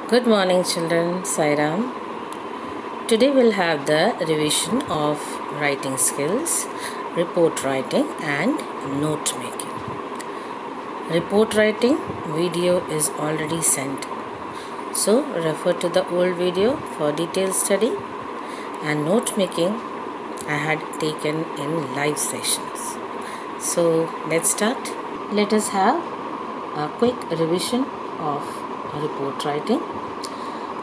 Good morning children, Sairam. Today we'll have the revision of writing skills, report writing and note making. Report writing video is already sent. So refer to the old video for detailed study, and note making I had taken in live sessions. So let's start. Let us have a quick revision of report writing.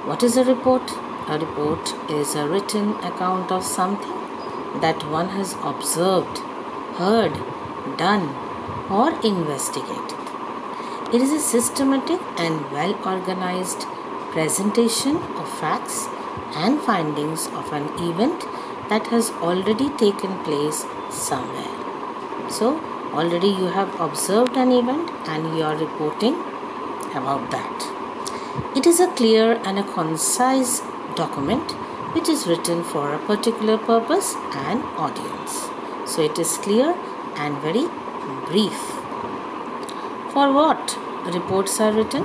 What is a report? A report is a written account of something that one has observed, heard, done, or investigated. It is a systematic and well organized presentation of facts and findings of an event that has already taken place somewhere. So, already you have observed an event and you are reporting about that. It is a clear and a concise document which is written for a particular purpose and audience. So it is clear and very brief. For what reports are written?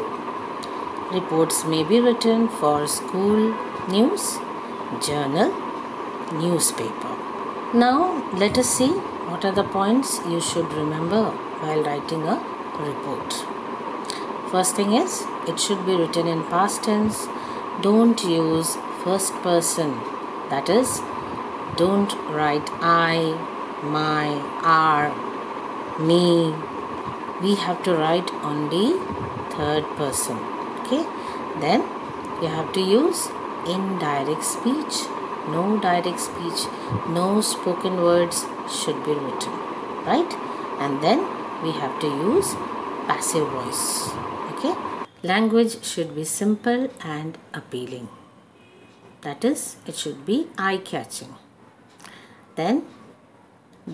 Reports may be written for school news, journal, newspaper. Now let us see what are the points you should remember while writing a report. First thing is, it should be written in past tense. Don't use first person. That is, don't write I, my, our, me. We have to write only third person. Okay. Then you have to use indirect speech. No direct speech. No spoken words should be written. Right? And then we have to use passive voice. Okay. Language should be simple and appealing. That is, it should be eye-catching. Then,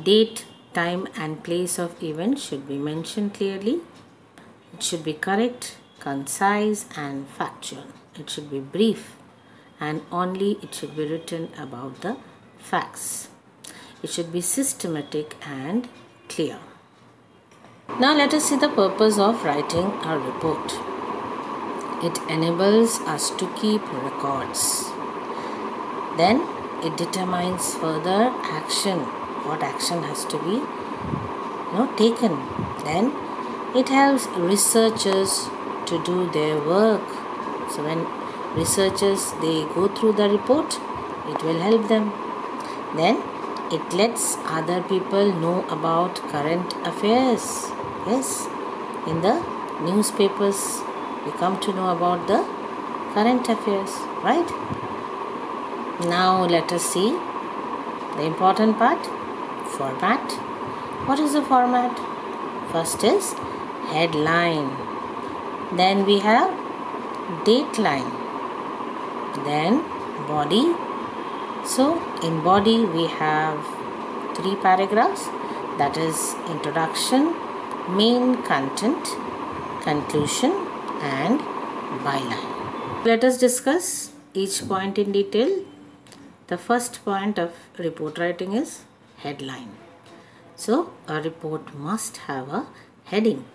date, time and place of event should be mentioned clearly. It should be correct, concise and factual. It should be brief and only it should be written about the facts. It should be systematic and clear. Now let us see the purpose of writing a report. It enables us to keep records. Then it determines further action, what action has to be taken. Then it helps researchers to do their work. So when researchers they go through the report, it will help them. Then it lets other people know about current affairs. Yes, in the newspapers we come to know about the current affairs, right? Now let us see the important part, format. What is the format? First is headline. Then we have dateline. Then body. So in body we have 3 paragraphs, that is introduction, main content, conclusion and byline. Let us discuss each point in detail. The first point of report writing is headline. So a report must have a heading.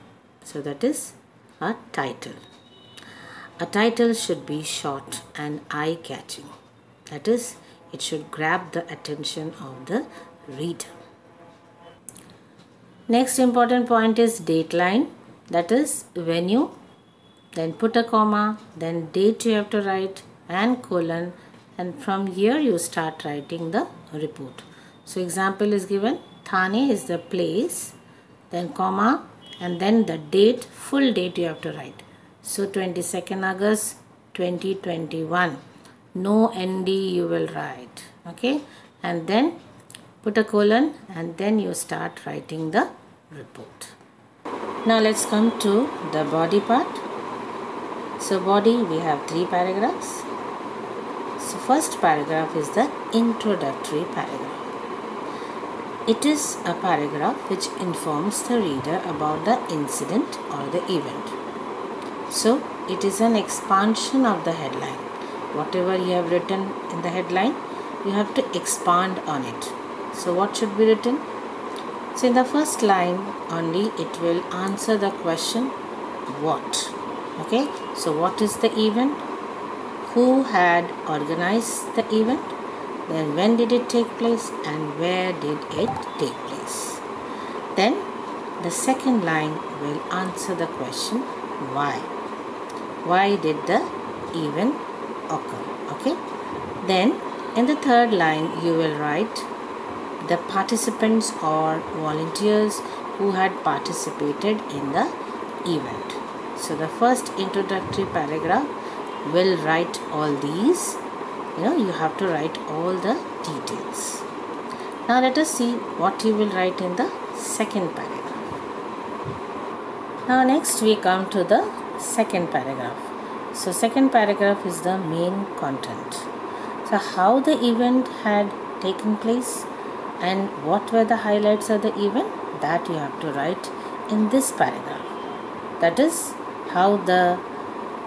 So that is a title. A title should be short and eye-catching. That is, it should grab the attention of the reader. Next important point is dateline. That is venue. Then put a comma. Then date you have to write and colon. And from here you start writing the report. So example is given. Thane is the place. Then comma. And then the date. Full date you have to write. So 22nd August 2021. No ND you will write. Okay. And then put a colon and then you start writing the report. Now let's come to the body part. So body we have 3 paragraphs. So first paragraph is the introductory paragraph. It is a paragraph which informs the reader about the incident or the event. So it is an expansion of the headline. Whatever you have written in the headline, you have to expand on it. So what should be written? So in the first line only it will answer the question what. Okay, so what is the event? who had organized the event, then when did it take place and where did it take place. Then the second line will answer the question why. Why did the event occur? Okay. Then in the third line you will write the participants or volunteers who had participated in the event. So the first introductory paragraph will write all these. You have to write all the details. Now let us see what you will write in the second paragraph. Now next we come to the second paragraph. So second paragraph is the main content. So how the event had taken place and what were the highlights of the event, that you have to write in this paragraph. That is how the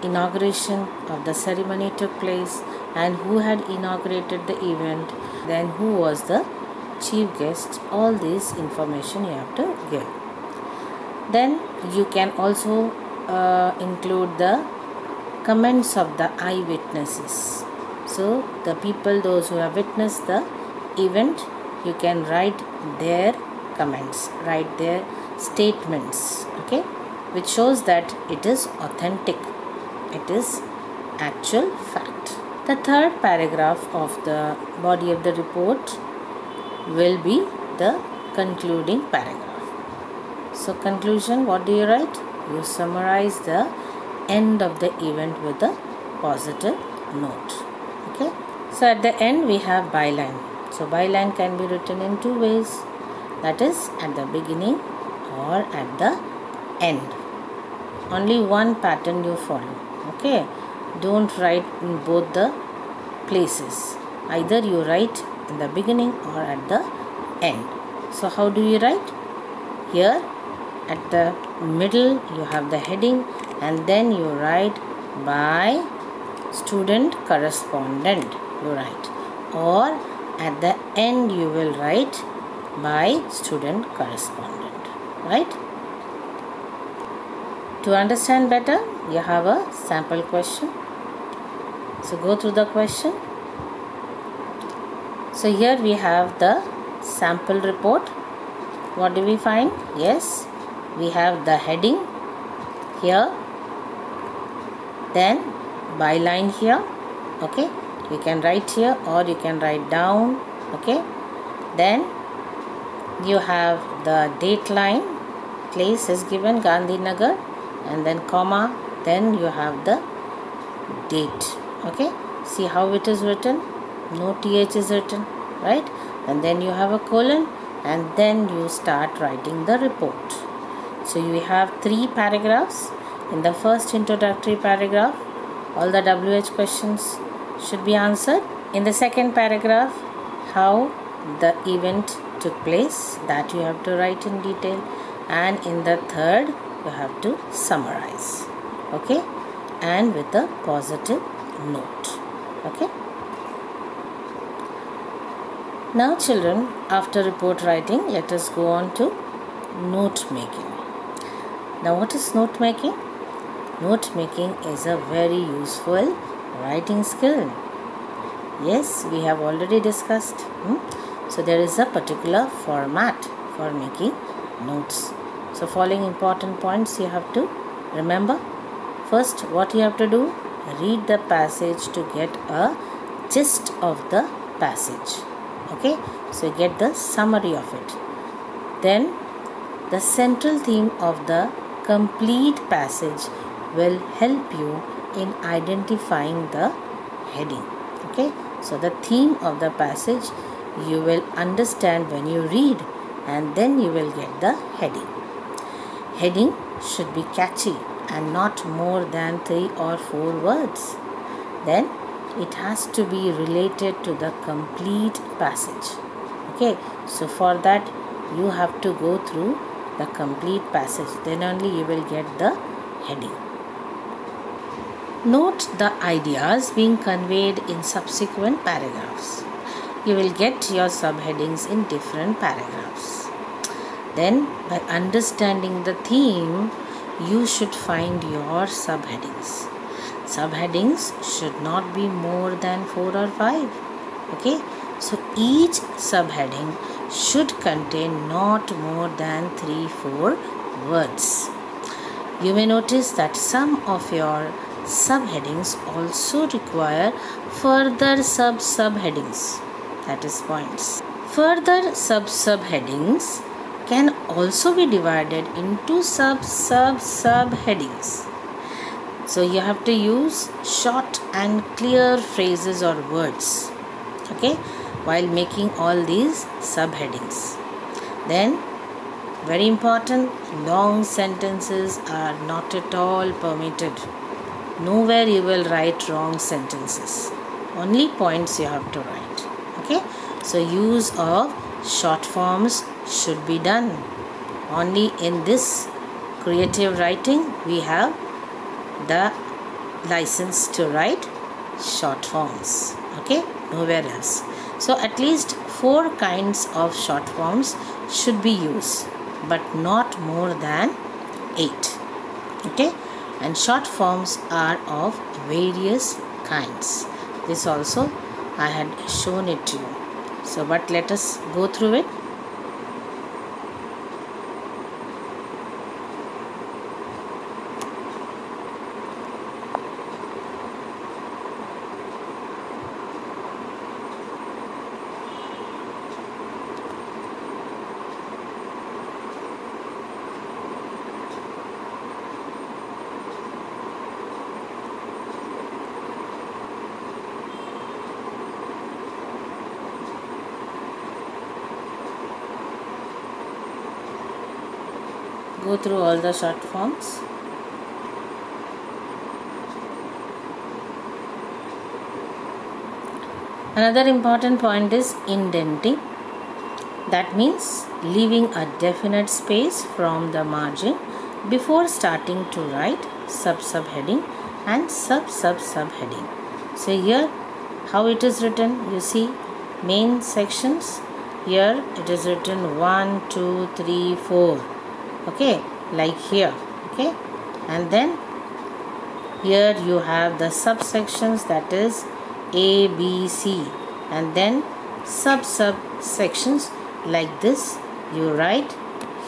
inauguration of the ceremony took place and who had inaugurated the event, then who was the chief guest. All this information you have to give. Then you can also include the comments of the eyewitnesses. So the people, those who have witnessed the event, you can write their comments, write their statements, okay, which shows that it is authentic, it is actual fact. The third paragraph of the body of the report will be the concluding paragraph. So conclusion, what do you write? You summarize the end of the event with a positive note. Okay. So at the end we have byline. So byline can be written in two ways. That is at the beginning or at the end. Only one pattern you follow. Okay. Don't write in both the places. Either you write in the beginning or at the end. So how do you write? Here at the middle you have the heading and then you write by student correspondent, you write, or at the end you will write by student correspondent, right? To understand better, you have a sample question. So go through the question. So here we have the sample report. What do we find? Yes, we have the heading here, then byline here, okay, you can write here or you can write down, okay. Then you have the dateline, place is given Gandhinagar, and then comma, then you have the date, okay. See how it is written, no th is written, right? And then you have a colon and then you start writing the report. So you have 3 paragraphs. In the first introductory paragraph, all the WH questions should be answered. In the second paragraph, how the event took place, that you have to write in detail. And in the third, you have to summarize, okay, and with a positive note, okay. Now children, after report writing, let us go on to note making. Now what is note making? Note making is a very useful writing skill. Yes, we have already discussed. So there is a particular format for making notes. So following important points you have to remember. First, what you have to do? Read the passage to get a gist of the passage. Okay, so you get the summary of it. Then the central theme of the complete passage will help you in identifying the heading. Okay, so the theme of the passage you will understand when you read, and then you will get the heading. Heading should be catchy and not more than 3 or 4 words. Then it has to be related to the complete passage. Okay, so for that you have to go through the complete passage, then only you will get the heading. Note the ideas being conveyed in subsequent paragraphs. You will get your subheadings in different paragraphs. Then by understanding the theme, you should find your subheadings. subheadings should not be more than 4 or 5. Okay, so each subheading should contain not more than 3-4 words. You may notice that some of your subheadings also require further subheadings, that is points. Further subheadings can also be divided into subheadings. So you have to use short and clear phrases or words, okay, while making all these subheadings. Then, very important, long sentences are not at all permitted. Nowhere you will write wrong sentences. Only points you have to write. Okay. So use of short forms should be done. Only in this creative writing we have the license to write short forms. Okay. Nowhere else. So at least 4 kinds of short forms should be used, but not more than 8. Okay, and short forms are of various kinds. This also I had shown it to you. So but let us go through it. Go through all the short forms. Another important point is indenting. That means leaving a definite space from the margin before starting to write subheading and subheading. So here how it is written, you see main sections. Here it is written 1, 2, 3, 4. Okay, like here. Okay, and then here you have the subsections, that is A, B, C, and then subsections like this you write.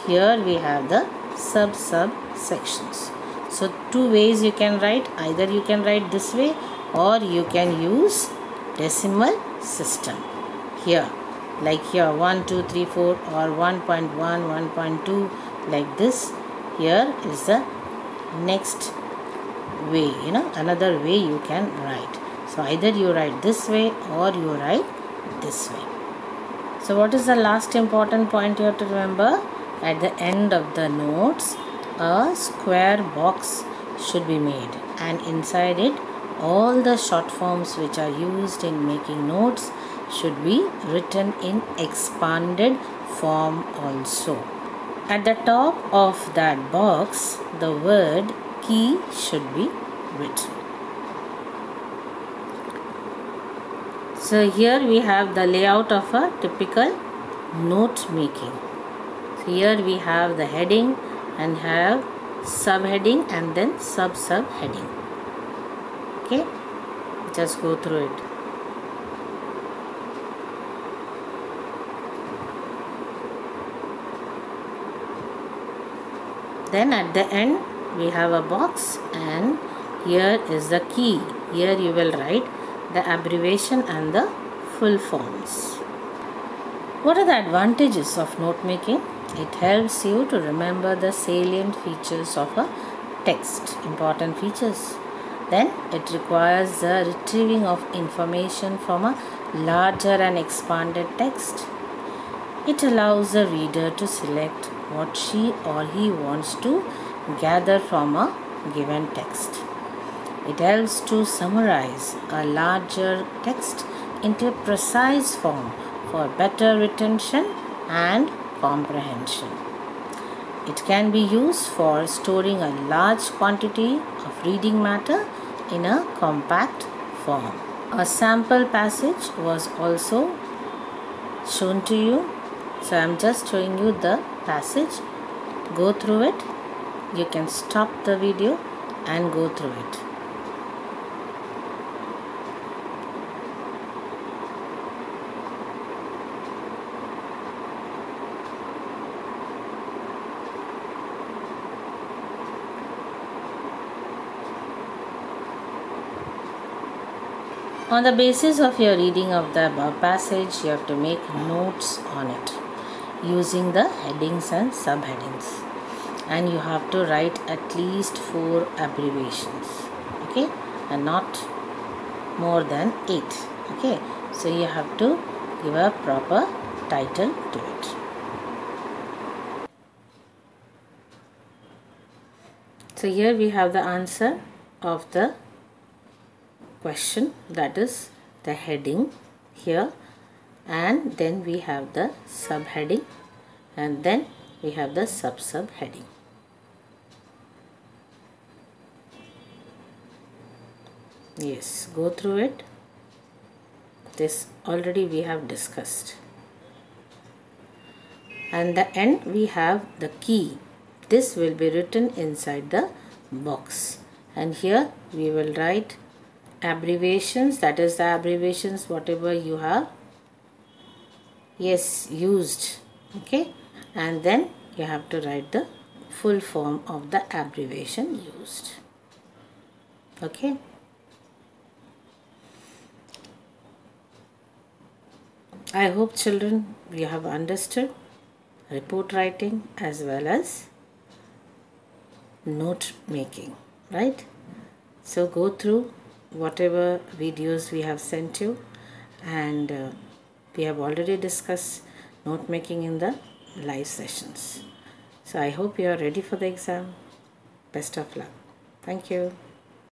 Here we have the subsections. So 2 ways you can write. Either you can write this way or you can use decimal system. Here like here 1, 2, 3, 4 or 1.1, 1.2 like this. Here is the next way, another way you can write. So either you write this way or you write this way. So what is the last important point you have to remember? At the end of the notes, a square box should be made, and inside it all the short forms which are used in making notes should be written in expanded form also. At the top of that box, the word key should be written. So here we have the layout of a typical note making. So here we have the heading and have subheading and then subheading. Okay, just go through it. Then at the end we have a box, and here is the key. Here you will write the abbreviation and the full forms. What are the advantages of note making? It helps you to remember the salient features of a text, important features. Then it requires the retrieving of information from a larger and expanded text. It allows the reader to select what she or he wants to gather from a given text. It helps to summarize a larger text into a precise form for better retention and comprehension. It can be used for storing a large quantity of reading matter in a compact form. A sample passage was also shown to you. So I am just showing you the passage. Go through it. You can stop the video and go through it. On the basis of your reading of the above passage, you have to make notes on it using the headings and subheadings, and you have to write at least 4 abbreviations, okay, and not more than 8, okay. So you have to give a proper title to it. So here we have the answer of the question, that is the heading here, and then we have the subheading, and then we have the subheading. Yes, go through it. This already we have discussed. And the end we have the key. This will be written inside the box, and here we will write abbreviations, that is the abbreviations whatever you have used, okay, and then you have to write the full form of the abbreviation used, okay. I hope children you have understood report writing as well as note making, right? So go through whatever videos we have sent you, and we have already discussed note making in the live sessions. So I hope you are ready for the exam. Best of luck. Thank you.